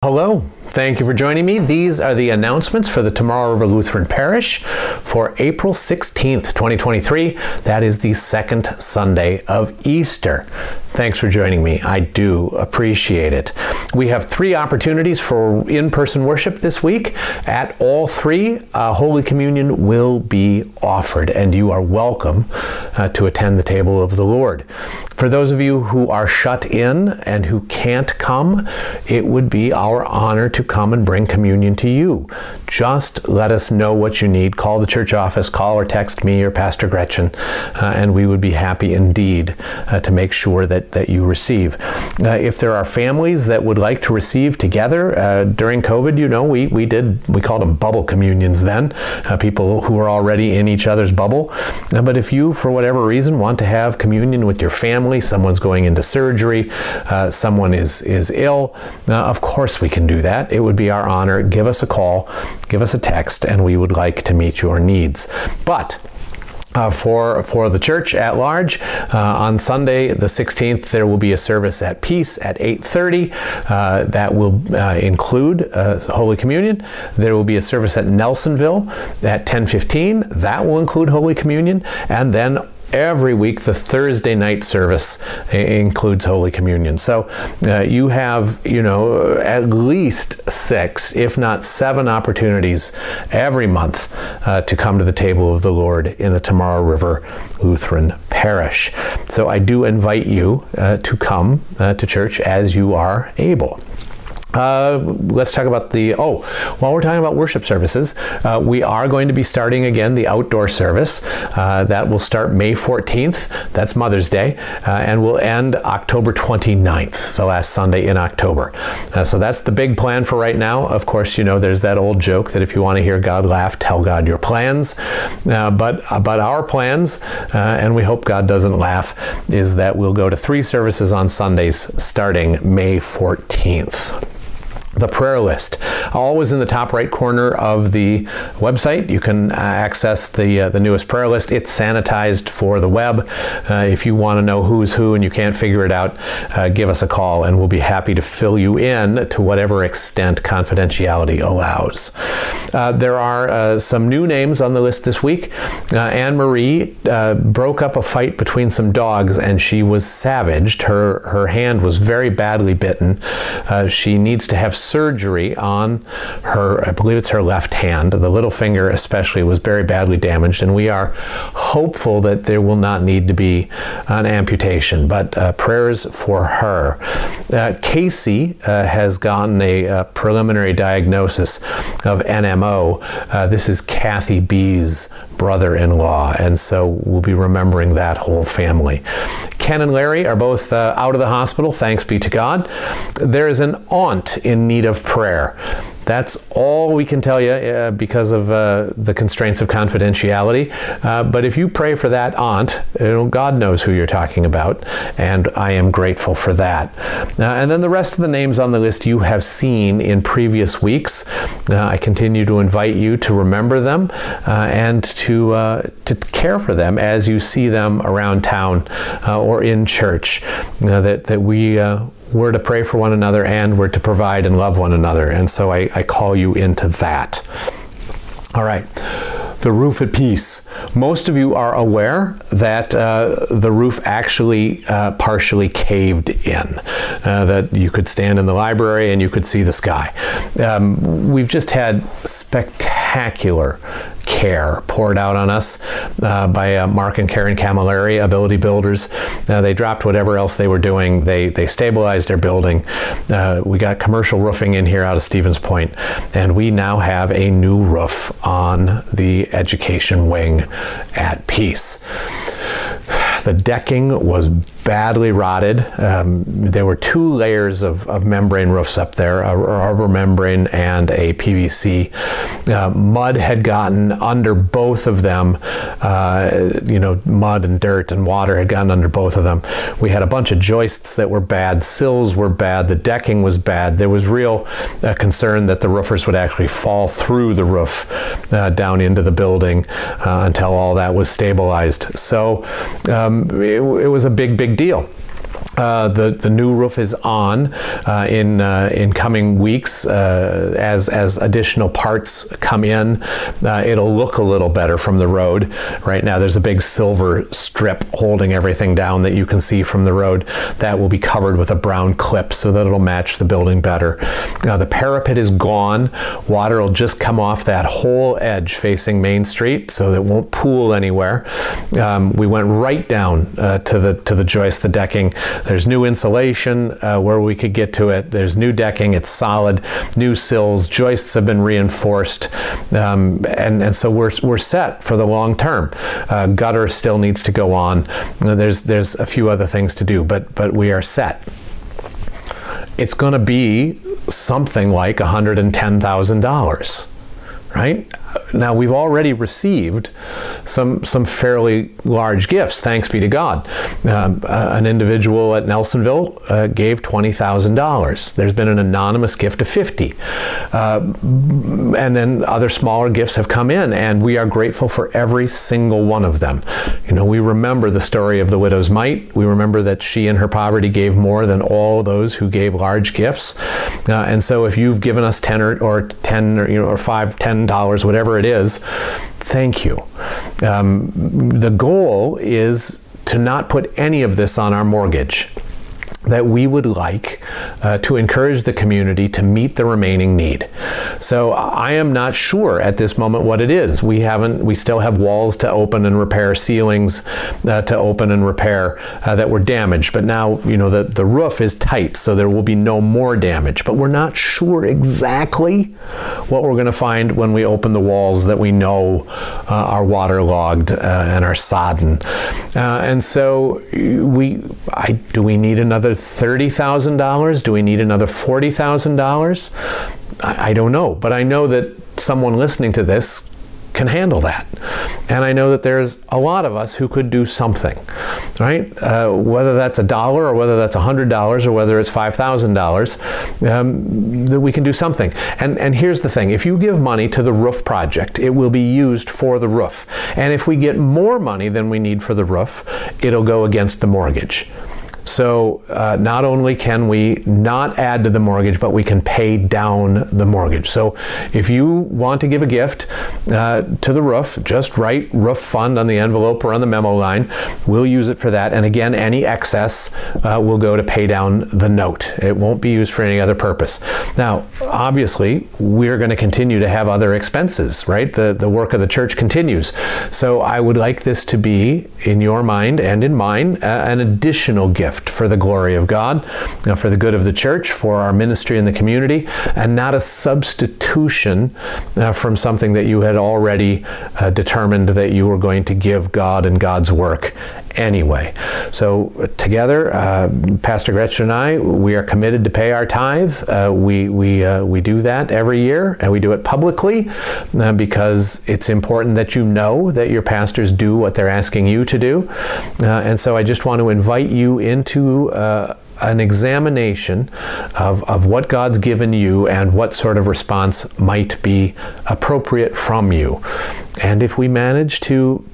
Hello, thank you for joining me. These are the announcements for the Tomorrow River Lutheran Parish for April 16th, 2023. That is the second Sunday of Easter. Thanks for joining me. I do appreciate it. We have 3 opportunities for in-person worship this week. At all 3, Holy Communion will be offered, and you are welcome to attend the table of the Lord. For those of you who are shut in and who can't come, it would be our honor to come and bring communion to you. Just let us know what you need. Call the church office, call or text me or Pastor Gretchen, and we would be happy indeed to make sure that you receive. If there are families that would like to receive together during COVID, you know, we called them bubble communions then, people who are already in each other's bubble. But if you, for whatever reason, want to have communion with your family, someone's going into surgery, someone is ill, of course we can do that. It would be our honor. Give us a call, give us a text, and we would like to meet your needs. But for the church at large, on Sunday the 16th, there will be a service at Peace at 8:30. That will include Holy Communion. There will be a service at Nelsonville at 10:15. That will include Holy Communion. And then every week, the Thursday night service includes Holy Communion. So you have, at least 6, if not 7 opportunities every month to come to the table of the Lord in the Tomorrow River Lutheran Parish. So I do invite you to come to church as you are able. Let's talk about while we're talking about worship services, we are going to be starting again the outdoor service. That will start May 14th, that's Mother's Day, and will end October 29th, the last Sunday in October. So that's the big plan for right now. Of course, there's that old joke that if you want to hear God laugh, tell God your plans. But our plans, and we hope God doesn't laugh, is that we'll go to 3 services on Sundays starting May 14th. The prayer list, always in the top right corner of the website. You can access the newest prayer list. It's sanitized for the web. If you want to know who's who and you can't figure it out, give us a call and we'll be happy to fill you in to whatever extent confidentiality allows. There are some new names on the list this week. Anne-Marie broke up a fight between some dogs and she was savaged. Her hand was very badly bitten. She needs to have surgery on her, I believe it's her left hand. The little finger especially was very badly damaged, and we are hopeful that there will not need to be an amputation, but prayers for her. Casey has gotten a preliminary diagnosis of NMO. This is Kathy B's brother-in-law, and so we'll be remembering that whole family. Ken and Larry are both out of the hospital, thanks be to God. There is an aunt in need of prayer. That's all we can tell you because of the constraints of confidentiality. But if you pray for that aunt, God knows who you're talking about, and I am grateful for that. And then the rest of the names on the list you have seen in previous weeks. I continue to invite you to remember them and to care for them as you see them around town or in church. That we're to pray for one another and we're to provide and love one another. And so I call you into that. All right. The roof at Peace. Most of you are aware that the roof actually partially caved in, that you could stand in the library and you could see the sky. We've just had spectacular care poured out on us by Mark and Karen Camilleri, Ability Builders. They dropped whatever else they were doing. They stabilized our building. We got commercial roofing in here out of Stevens Point, and we now have a new roof on the education wing at Peace. The decking was badly rotted. There were 2 layers of membrane roofs up there, a rubber membrane and a PVC. Mud had gotten under both of them. Mud and dirt and water had gotten under both of them. We had a bunch of joists that were bad. Sills were bad. The decking was bad. There was real concern that the roofers would actually fall through the roof down into the building until all that was stabilized. So it was a big deal. The new roof is on in coming weeks as additional parts come in. It'll look a little better from the road. Right now there's a big silver strip holding everything down that you can see from the road. That will be covered with a brown clip so that it'll match the building better. The parapet is gone. Water will just come off that whole edge facing Main Street, so it won't pool anywhere. We went right down to the joist, the decking. There's new insulation where we could get to it. There's new decking. It's solid. New sills. Joists have been reinforced, and so we're set for the long term. Gutter still needs to go on. There's a few other things to do, but we are set. It's going to be something like $110,000, right? Now, we've already received some fairly large gifts, thanks be to God. An individual at Nelsonville gave $20,000. There's been an anonymous gift of $50,000. And then other smaller gifts have come in, and we are grateful for every single one of them. You know, we remember the story of the widow's mite. We remember that she in her poverty gave more than all those who gave large gifts. And so if you've given us $10 or $5, $10, whatever it is, thank you. The goal is to not put any of this on our mortgage. That we would like to encourage the community to meet the remaining need. So I am not sure at this moment what it is. We still have walls to open and repair, ceilings to open and repair that were damaged. But now, you know, the roof is tight, so there will be no more damage. But we're not sure exactly what we're going to find when we open the walls that we know are waterlogged and are sodden. And so do we need another $30,000? Do we need another $40,000? I don't know, but I know that someone listening to this can handle that. And I know that there's a lot of us who could do something, right? Whether that's $1 or whether that's $100 or whether it's $5,000, that we can do something. And here's the thing, if you give money to the roof project, it will be used for the roof. And if we get more money than we need for the roof, it'll go against the mortgage. So not only can we not add to the mortgage, but we can pay down the mortgage. So if you want to give a gift to the roof, just write roof fund on the envelope or on the memo line. We'll use it for that. And again, any excess will go to pay down the note. It won't be used for any other purpose. Now, obviously, we're going to continue to have other expenses, right? The work of the church continues. So I would like this to be, in your mind and in mine, an additional gift for the glory of God, for the good of the church, for our ministry in the community, and not a substitution from something that you had already determined that you were going to give God and God's work anyway. So together, Pastor Gretchen and I, we are committed to pay our tithe. We do that every year, and we do it publicly because it's important that you know that your pastors do what they're asking you to do. And so I just want to invite you into an examination of what God's given you and what sort of response might be appropriate from you. And if we manage to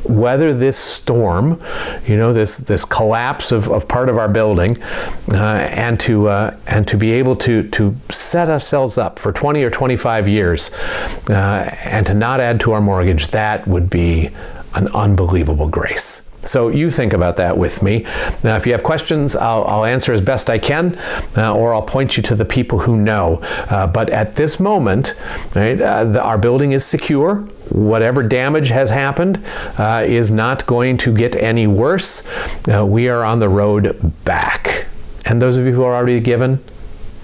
weather this storm, you know, this collapse of part of our building, and to be able to set ourselves up for 20 or 25 years, and to not add to our mortgage, that would be an unbelievable grace. So you think about that with me. Now, if you have questions, I'll answer as best I can, or I'll point you to the people who know. But at this moment, right, our building is secure. Whatever damage has happened is not going to get any worse. We are on the road back. And those of you who are already given,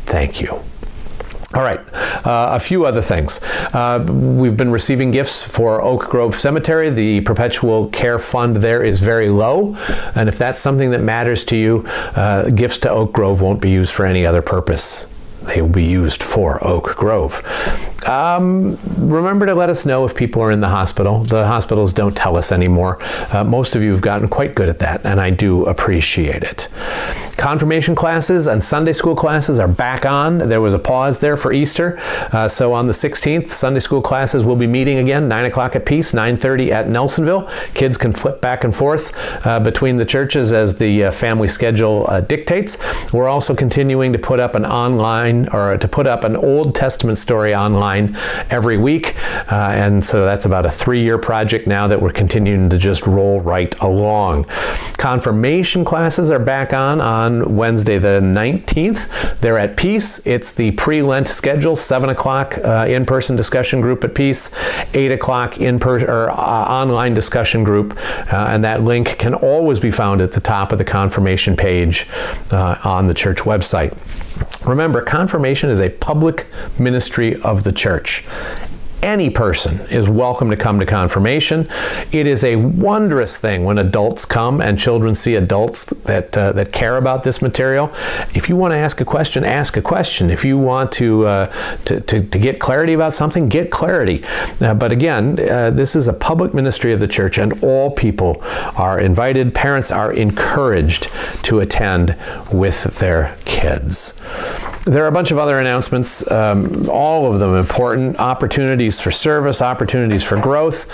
thank you. All right, a few other things. We've been receiving gifts for Oak Grove Cemetery. The perpetual care fund there is very low, and if that's something that matters to you, gifts to Oak Grove won't be used for any other purpose. They will be used for Oak Grove. Remember to let us know if people are in the hospital. The hospitals don't tell us anymore. Most of you have gotten quite good at that, and I do appreciate it. Confirmation classes and Sunday school classes are back on. There was a pause there for Easter. So on the 16th, Sunday school classes will be meeting again, 9 o'clock at Peace, 9:30 at Nelsonville. Kids can flip back and forth between the churches as the family schedule dictates. We're also continuing to put up an Old Testament story online every week. And so that's about a 3-year project now that we're continuing to just roll right along. Confirmation classes are back on Wednesday the 19th. They're at Peace. It's the pre-Lent schedule, 7 o'clock in-person discussion group at Peace, 8 o'clock online discussion group, and that link can always be found at the top of the confirmation page on the church website. Remember, confirmation is a public ministry of the church. Any person is welcome to come to confirmation. It is a wondrous thing when adults come and children see adults that care about this material. If you want to ask a question, ask a question. If you want to get clarity about something, get clarity. But again, this is a public ministry of the church, and all people are invited. Parents are encouraged to attend with their kids. There are a bunch of other announcements, all of them important. Opportunities for service, opportunities for growth,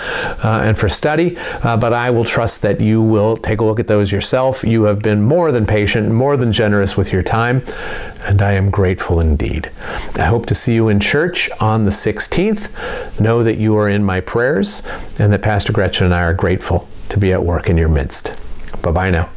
and for study. But I will trust that you will take a look at those yourself. You have been more than patient, more than generous with your time, and I am grateful indeed. I hope to see you in church on the 16th. Know that you are in my prayers, and that Pastor Gretchen and I are grateful to be at work in your midst. Bye-bye now.